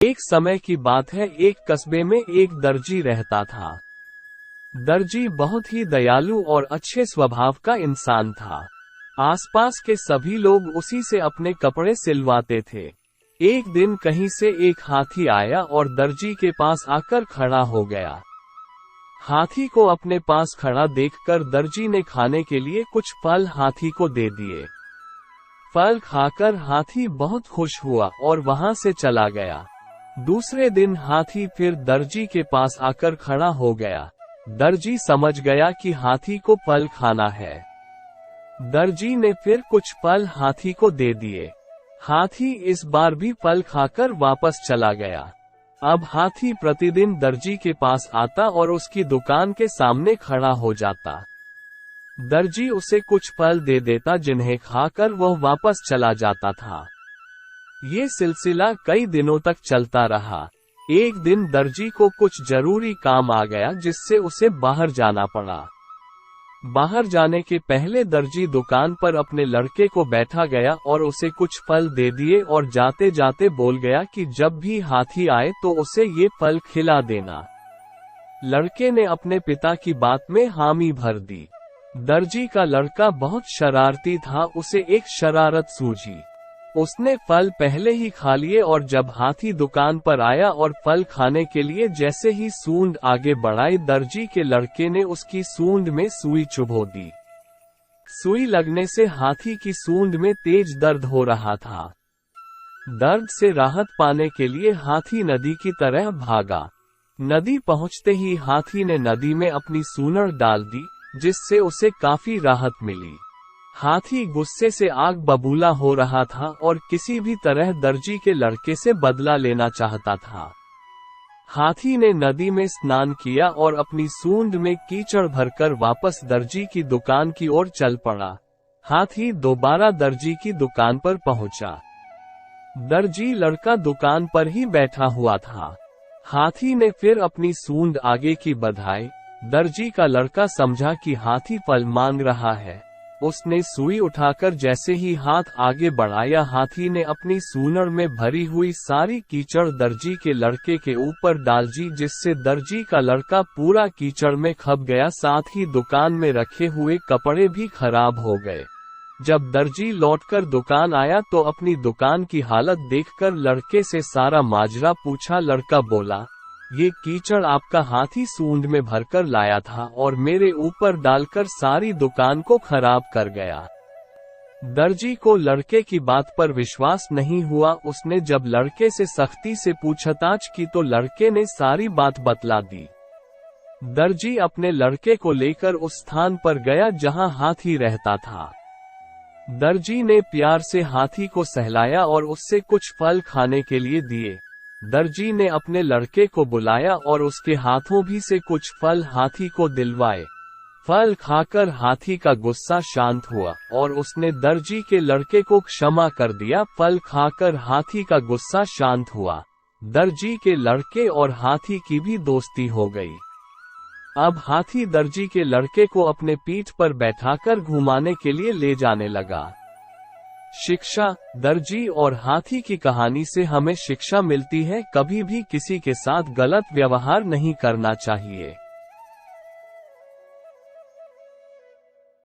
एक समय की बात है, एक कस्बे में एक दर्जी रहता था। दर्जी बहुत ही दयालु और अच्छे स्वभाव का इंसान था। आसपास के सभी लोग उसी से अपने कपड़े सिलवाते थे। एक दिन कहीं से एक हाथी आया और दर्जी के पास आकर खड़ा हो गया। हाथी को अपने पास खड़ा देखकर दर्जी ने खाने के लिए कुछ फल हाथी को दे दिए। फल खाकर हाथी बहुत खुश हुआ और वहां से चला गया। दूसरे दिन हाथी फिर दर्जी के पास आकर खड़ा हो गया। दर्जी समझ गया कि हाथी को फल खाना है। दर्जी ने फिर कुछ फल हाथी को दे दिए। हाथी इस बार भी फल खाकर वापस चला गया। अब हाथी प्रतिदिन दर्जी के पास आता और उसकी दुकान के सामने खड़ा हो जाता। दर्जी उसे कुछ फल दे देता जिन्हें खाकर वह वापस चला जाता था। ये सिलसिला कई दिनों तक चलता रहा। एक दिन दर्जी को कुछ जरूरी काम आ गया जिससे उसे बाहर जाना पड़ा। बाहर जाने के पहले दर्जी दुकान पर अपने लड़के को बैठा गया और उसे कुछ फल दे दिए और जाते जाते बोल गया कि जब भी हाथी आए तो उसे ये फल खिला देना। लड़के ने अपने पिता की बात में हामी भर दी। दर्जी का लड़का बहुत शरारती था, उसे एक शरारत सूझी। उसने फल पहले ही खा लिए और जब हाथी दुकान पर आया और फल खाने के लिए जैसे ही सूंड आगे बढ़ाई, दर्जी के लड़के ने उसकी सूंड में सुई चुभो दी। सुई लगने से हाथी की सूंड में तेज दर्द हो रहा था। दर्द से राहत पाने के लिए हाथी नदी की तरह भागा। नदी पहुंचते ही हाथी ने नदी में अपनी सूंड डाल दी, जिससे उसे काफी राहत मिली। हाथी गुस्से से आग बबूला हो रहा था और किसी भी तरह दर्जी के लड़के से बदला लेना चाहता था। हाथी ने नदी में स्नान किया और अपनी सूंड में कीचड़ भरकर वापस दर्जी की दुकान की ओर चल पड़ा। हाथी दोबारा दर्जी की दुकान पर पहुंचा। दर्जी लड़का दुकान पर ही बैठा हुआ था। हाथी ने फिर अपनी सूंड आगे की बढ़ाई। दर्जी का लड़का समझा कि हाथी फल मांग रहा है। उसने सुई उठाकर जैसे ही हाथ आगे बढ़ाया, हाथी ने अपनी सूंड में भरी हुई सारी कीचड़ दर्जी के लड़के के ऊपर डाल दी, जिससे दर्जी का लड़का पूरा कीचड़ में खप गया। साथ ही दुकान में रखे हुए कपड़े भी खराब हो गए। जब दर्जी लौटकर दुकान आया तो अपनी दुकान की हालत देखकर लड़के से सारा माजरा पूछा। लड़का बोला, ये कीचड़ आपका हाथी सूंड में भरकर लाया था और मेरे ऊपर डालकर सारी दुकान को खराब कर गया। दर्जी को लड़के की बात पर विश्वास नहीं हुआ। उसने जब लड़के से सख्ती से पूछताछ की तो लड़के ने सारी बात बतला दी। दर्जी अपने लड़के को लेकर उस स्थान पर गया जहां हाथी रहता था। दर्जी ने प्यार से हाथी को सहलाया और उससे कुछ फल खाने के लिए दिए। दर्जी ने अपने लड़के को बुलाया और उसके हाथों भी से कुछ फल हाथी को दिलवाए। फल खाकर हाथी का गुस्सा शांत हुआ और उसने दर्जी के लड़के को क्षमा कर दिया। फल खाकर हाथी का गुस्सा शांत हुआ। दर्जी के लड़के और हाथी की भी दोस्ती हो गई। अब हाथी दर्जी के लड़के को अपने पीठ पर बैठाकर घुमाने के लिए ले जाने लगा। शिक्षा। दर्जी और हाथी की कहानी से हमें शिक्षा मिलती है, कभी भी किसी के साथ गलत व्यवहार नहीं करना चाहिए।